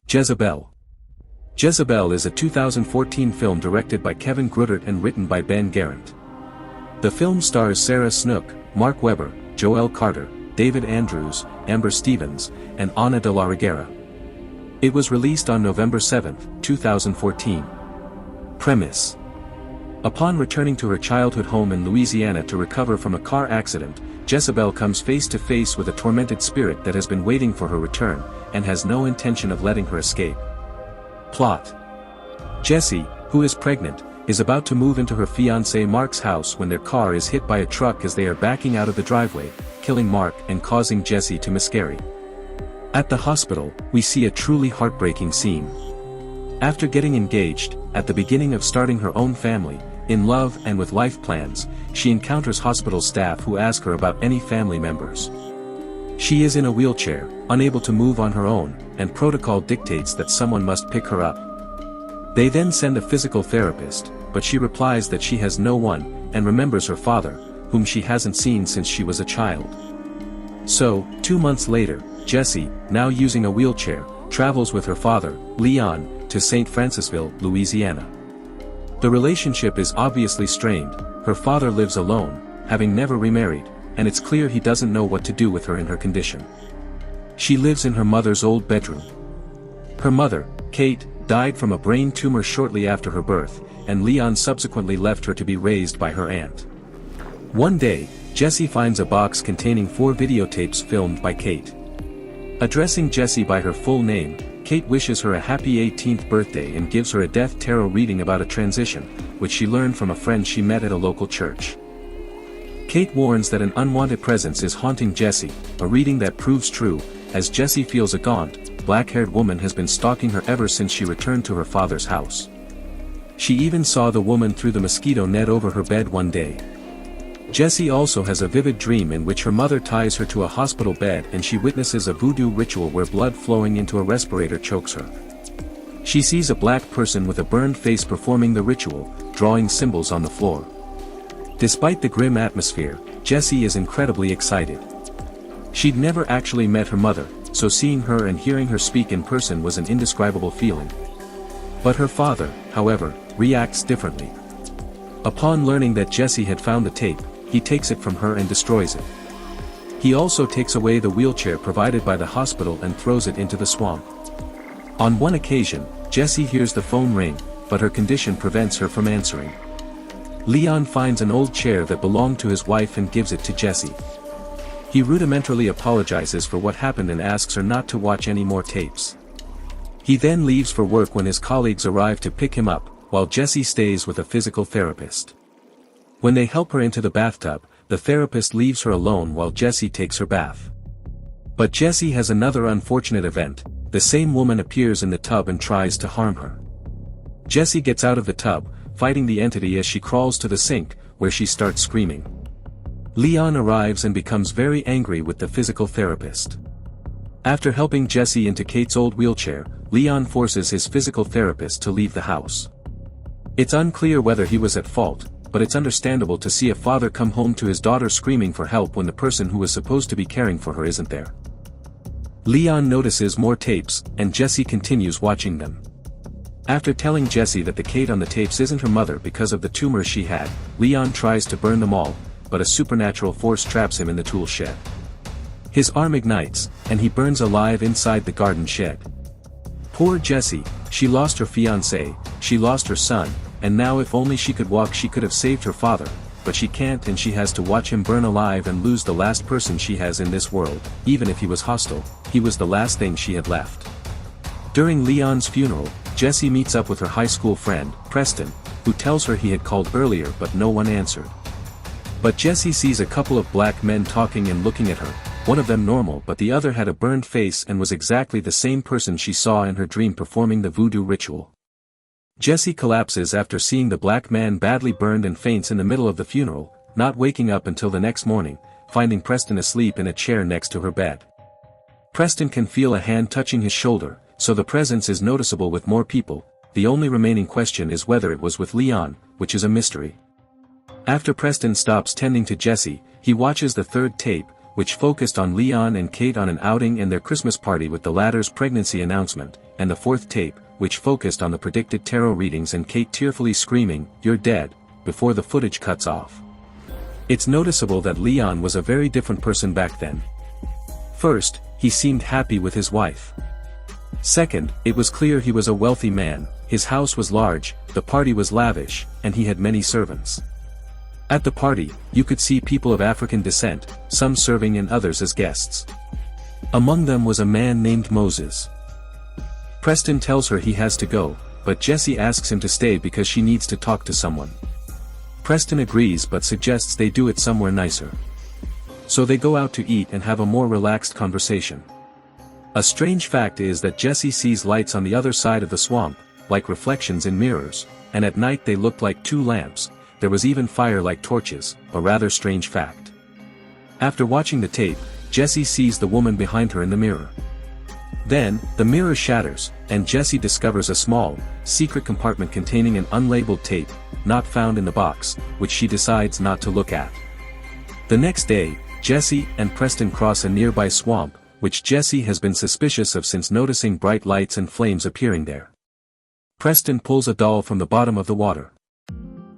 Jessabelle. Jessabelle is a 2014 film directed by Kevin Grutert and written by Ben Garant. The film stars Sarah Snook, Mark Webber, Joel Carter, David Andrews, Amber Stevens, and Ana de la Reguera. It was released on November 7, 2014. Premise. Upon returning to her childhood home in Louisiana to recover from a car accident, Jessabelle comes face to face with a tormented spirit that has been waiting for her return, and has no intention of letting her escape. Plot. Jessie, who is pregnant, is about to move into her fiancé Mark's house when their car is hit by a truck as they are backing out of the driveway, killing Mark and causing Jessie to miscarry. At the hospital, we see a truly heartbreaking scene. After getting engaged, at the beginning of starting her own family, in love and with life plans, she encounters hospital staff who ask her about any family members. She is in a wheelchair, unable to move on her own, and protocol dictates that someone must pick her up. They then send a physical therapist, but she replies that she has no one, and remembers her father, whom she hasn't seen since she was a child. So, 2 months later, Jessie, now using a wheelchair, travels with her father, Leon, to St. Francisville, Louisiana. The relationship is obviously strained. Her father lives alone, having never remarried, and it's clear he doesn't know what to do with her in her condition. She lives in her mother's old bedroom. Her mother, Kate, died from a brain tumor shortly after her birth, and Leon subsequently left her to be raised by her aunt. One day, Jessie finds a box containing 4 videotapes filmed by Kate. Addressing Jessie by her full name, Kate wishes her a happy 18th birthday and gives her a death tarot reading about a transition, which she learned from a friend she met at a local church. Kate warns that an unwanted presence is haunting Jessie, a reading that proves true, as Jessie feels a gaunt, black-haired woman has been stalking her ever since she returned to her father's house. She even saw the woman through the mosquito net over her bed one day. Jessie also has a vivid dream in which her mother ties her to a hospital bed and she witnesses a voodoo ritual where blood flowing into a respirator chokes her. She sees a black person with a burned face performing the ritual, drawing symbols on the floor. Despite the grim atmosphere, Jessie is incredibly excited. She'd never actually met her mother, so seeing her and hearing her speak in person was an indescribable feeling. But her father, however, reacts differently. Upon learning that Jessie had found the tape, he takes it from her and destroys it. He also takes away the wheelchair provided by the hospital and throws it into the swamp. On one occasion, Jessie hears the phone ring, but her condition prevents her from answering. Leon finds an old chair that belonged to his wife and gives it to Jessie. He rudimentarily apologizes for what happened and asks her not to watch any more tapes. He then leaves for work when his colleagues arrive to pick him up, while Jessie stays with a physical therapist. When they help her into the bathtub, the therapist leaves her alone while Jessie takes her bath. But Jessie has another unfortunate event. The same woman appears in the tub and tries to harm her. Jessie gets out of the tub, fighting the entity as she crawls to the sink, where she starts screaming. Leon arrives and becomes very angry with the physical therapist. After helping Jessie into Kate's old wheelchair, Leon forces his physical therapist to leave the house. It's unclear whether he was at fault, but it's understandable to see a father come home to his daughter screaming for help when the person who was supposed to be caring for her isn't there. Leon notices more tapes, and Jessie continues watching them. After telling Jessie that the Kate on the tapes isn't her mother because of the tumors she had, Leon tries to burn them all, but a supernatural force traps him in the tool shed. His arm ignites, and he burns alive inside the garden shed. Poor Jessie, she lost her fiancé, she lost her son, and now if only she could walk she could have saved her father, but she can't and she has to watch him burn alive and lose the last person she has in this world. Even if he was hostile, he was the last thing she had left. During Leon's funeral, Jessie meets up with her high school friend, Preston, who tells her he had called earlier but no one answered. But Jessie sees a couple of black men talking and looking at her, one of them normal but the other had a burned face and was exactly the same person she saw in her dream performing the voodoo ritual. Jessie collapses after seeing the black man badly burned and faints in the middle of the funeral, not waking up until the next morning, finding Preston asleep in a chair next to her bed. Preston can feel a hand touching his shoulder, so the presence is noticeable with more people. The only remaining question is whether it was with Leon, which is a mystery. After Preston stops tending to Jessie, he watches the third tape, which focused on Leon and Kate on an outing and their Christmas party with the latter's pregnancy announcement. and the fourth tape, which focused on the predicted tarot readings and Kate tearfully screaming, "You're dead," before the footage cuts off. It's noticeable that Leon was a very different person back then. First, he seemed happy with his wife. Second, it was clear he was a wealthy man, his house was large, the party was lavish, and he had many servants. At the party, you could see people of African descent, some serving and others as guests. Among them was a man named Moses. Preston tells her he has to go, but Jessie asks him to stay because she needs to talk to someone. Preston agrees but suggests they do it somewhere nicer. So they go out to eat and have a more relaxed conversation. A strange fact is that Jessie sees lights on the other side of the swamp, like reflections in mirrors, and at night they looked like two lamps. There was even fire like torches, a rather strange fact. After watching the tape, Jessie sees the woman behind her in the mirror. Then, the mirror shatters, and Jessie discovers a small, secret compartment containing an unlabeled tape, not found in the box, which she decides not to look at. The next day, Jessie and Preston cross a nearby swamp, which Jessie has been suspicious of since noticing bright lights and flames appearing there. Preston pulls a doll from the bottom of the water.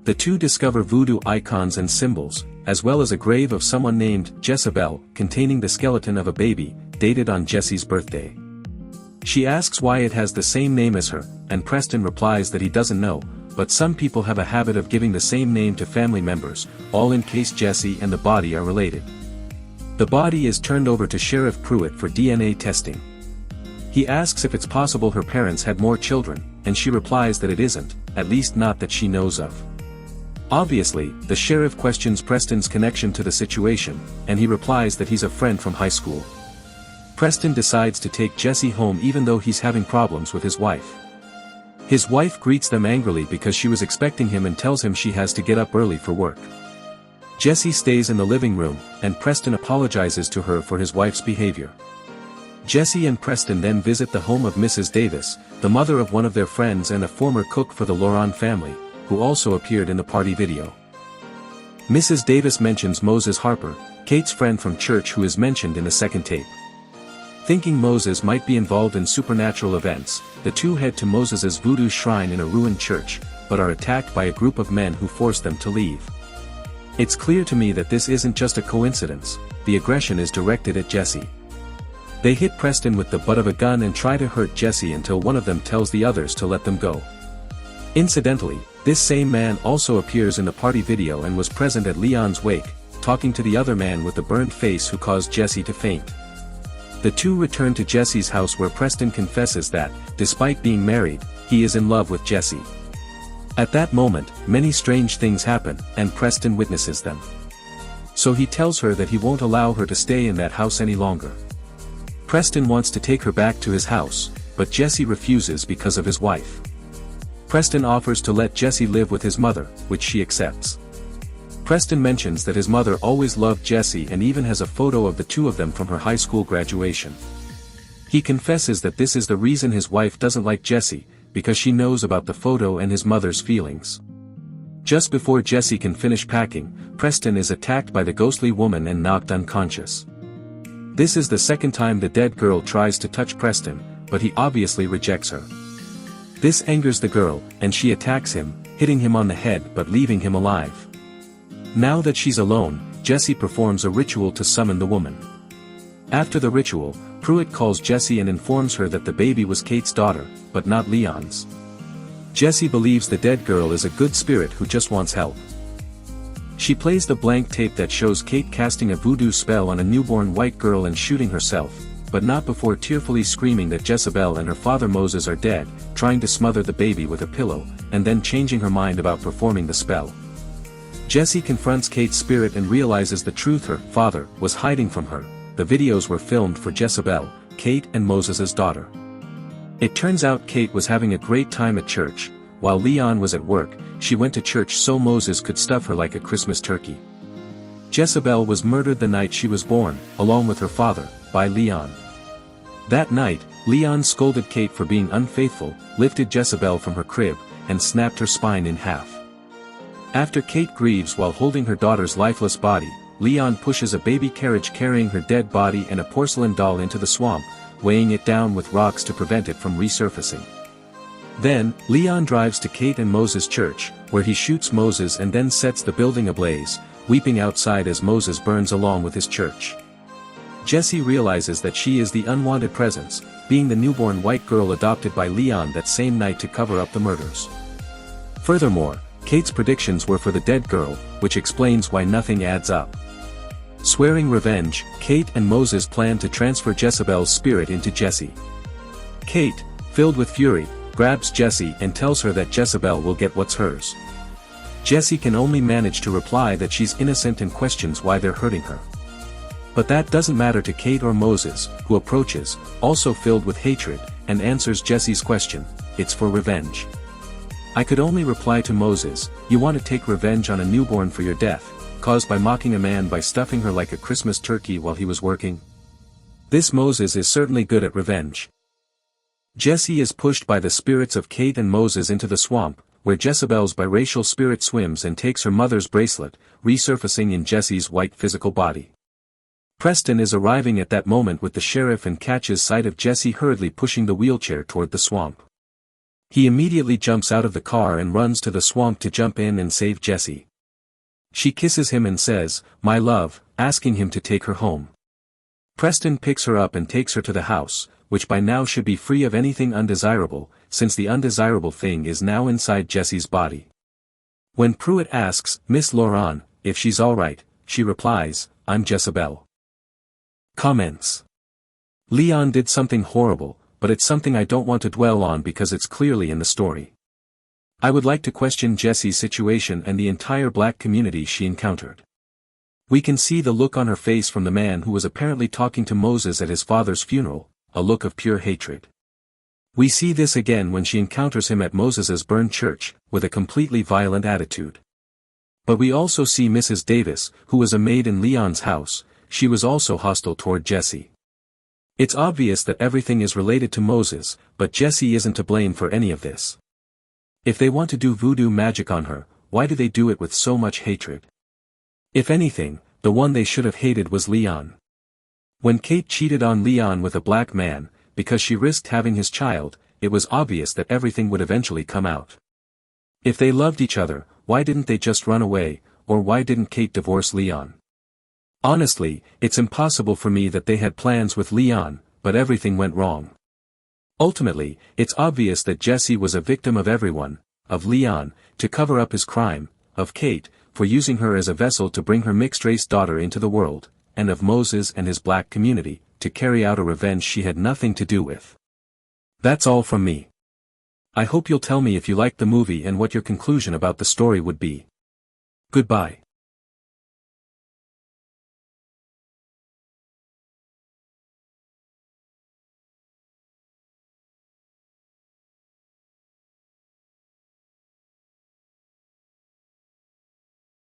The two discover voodoo icons and symbols, as well as a grave of someone named Jessabelle, containing the skeleton of a baby, dated on Jessie's birthday. She asks why it has the same name as her, and Preston replies that he doesn't know, but some people have a habit of giving the same name to family members, all in case Jessie and the body are related. The body is turned over to Sheriff Pruitt for DNA testing. He asks if it's possible her parents had more children, and she replies that it isn't, at least not that she knows of. Obviously, the sheriff questions Preston's connection to the situation, and he replies that he's a friend from high school. Preston decides to take Jessie home even though he's having problems with his wife. His wife greets them angrily because she was expecting him and tells him she has to get up early for work. Jessie stays in the living room, and Preston apologizes to her for his wife's behavior. Jessie and Preston then visit the home of Mrs. Davis, the mother of one of their friends and a former cook for the Laurent family, who also appeared in the party video. Mrs. Davis mentions Moses Harper, Kate's friend from church who is mentioned in the second tape. Thinking Moses might be involved in supernatural events, the two head to Moses's voodoo shrine in a ruined church, but are attacked by a group of men who force them to leave. It's clear to me that this isn't just a coincidence, the aggression is directed at Jessie. They hit Preston with the butt of a gun and try to hurt Jessie until one of them tells the others to let them go. Incidentally, this same man also appears in the party video and was present at Leon's wake, talking to the other man with the burned face who caused Jessie to faint. The two return to Jessie's house where Preston confesses that, despite being married, he is in love with Jessie. At that moment, many strange things happen, and Preston witnesses them. So he tells her that he won't allow her to stay in that house any longer. Preston wants to take her back to his house, but Jessie refuses because of his wife. Preston offers to let Jessie live with his mother, which she accepts. Preston mentions that his mother always loved Jessie and even has a photo of the two of them from her high school graduation. He confesses that this is the reason his wife doesn't like Jessie, because she knows about the photo and his mother's feelings. Just before Jessie can finish packing, Preston is attacked by the ghostly woman and knocked unconscious. This is the second time the dead girl tries to touch Preston, but he obviously rejects her. This angers the girl, and she attacks him, hitting him on the head but leaving him alive. Now that she's alone, Jessie performs a ritual to summon the woman. After the ritual, Pruitt calls Jessie and informs her that the baby was Kate's daughter, but not Leon's. Jessie believes the dead girl is a good spirit who just wants help. She plays the blank tape that shows Kate casting a voodoo spell on a newborn white girl and shooting herself, but not before tearfully screaming that Jessabelle and her father Moses are dead, trying to smother the baby with a pillow, and then changing her mind about performing the spell. Jessie confronts Kate's spirit and realizes the truth her father was hiding from her. The videos were filmed for Jessabelle, Kate and Moses's daughter. It turns out Kate was having a great time at church. While Leon was at work, she went to church so Moses could stuff her like a Christmas turkey. Jessabelle was murdered the night she was born, along with her father, by Leon. That night, Leon scolded Kate for being unfaithful, lifted Jessabelle from her crib, and snapped her spine in half. After Kate grieves while holding her daughter's lifeless body, Leon pushes a baby carriage carrying her dead body and a porcelain doll into the swamp, weighing it down with rocks to prevent it from resurfacing. Then, Leon drives to Kate and Moses' church, where he shoots Moses and then sets the building ablaze, weeping outside as Moses burns along with his church. Jessie realizes that she is the unwanted presence, being the newborn white girl adopted by Leon that same night to cover up the murders. Furthermore, Kate's predictions were for the dead girl, which explains why nothing adds up. Swearing revenge, Kate and Moses plan to transfer Jessabelle's spirit into Jessie. Kate, filled with fury, grabs Jessie and tells her that Jessabelle will get what's hers. Jessie can only manage to reply that she's innocent and questions why they're hurting her. But that doesn't matter to Kate or Moses, who approaches, also filled with hatred, and answers Jessie's question, "It's for revenge." I could only reply to Moses, "You want to take revenge on a newborn for your death, caused by mocking a man by stuffing her like a Christmas turkey while he was working?" This Moses is certainly good at revenge. Jessie is pushed by the spirits of Kate and Moses into the swamp, where Jessabelle's biracial spirit swims and takes her mother's bracelet, resurfacing in Jessie's white physical body. Preston is arriving at that moment with the sheriff and catches sight of Jessie hurriedly pushing the wheelchair toward the swamp. He immediately jumps out of the car and runs to the swamp to jump in and save Jessie. She kisses him and says, "My love," asking him to take her home. Preston picks her up and takes her to the house, which by now should be free of anything undesirable, since the undesirable thing is now inside Jessie's body. When Pruitt asks Miss Laurent if she's alright, she replies, "I'm Jessabelle." Comments. Leon did something horrible, but it's something I don't want to dwell on because it's clearly in the story. I would like to question Jessie's situation and the entire black community she encountered. We can see the look on her face from the man who was apparently talking to Moses at his father's funeral, a look of pure hatred. We see this again when she encounters him at Moses's burned church, with a completely violent attitude. But we also see Mrs. Davis, who was a maid in Leon's house. She was also hostile toward Jessie. It's obvious that everything is related to Moses, but Jessie isn't to blame for any of this. If they want to do voodoo magic on her, why do they do it with so much hatred? If anything, the one they should have hated was Leon. When Kate cheated on Leon with a black man, because she risked having his child, it was obvious that everything would eventually come out. If they loved each other, why didn't they just run away, or why didn't Kate divorce Leon? Honestly, it's impossible for me that they had plans with Leon, but everything went wrong. Ultimately, it's obvious that Jessie was a victim of everyone, of Leon, to cover up his crime, of Kate, for using her as a vessel to bring her mixed-race daughter into the world, and of Moses and his black community, to carry out a revenge she had nothing to do with. That's all from me. I hope you'll tell me if you liked the movie and what your conclusion about the story would be. Goodbye.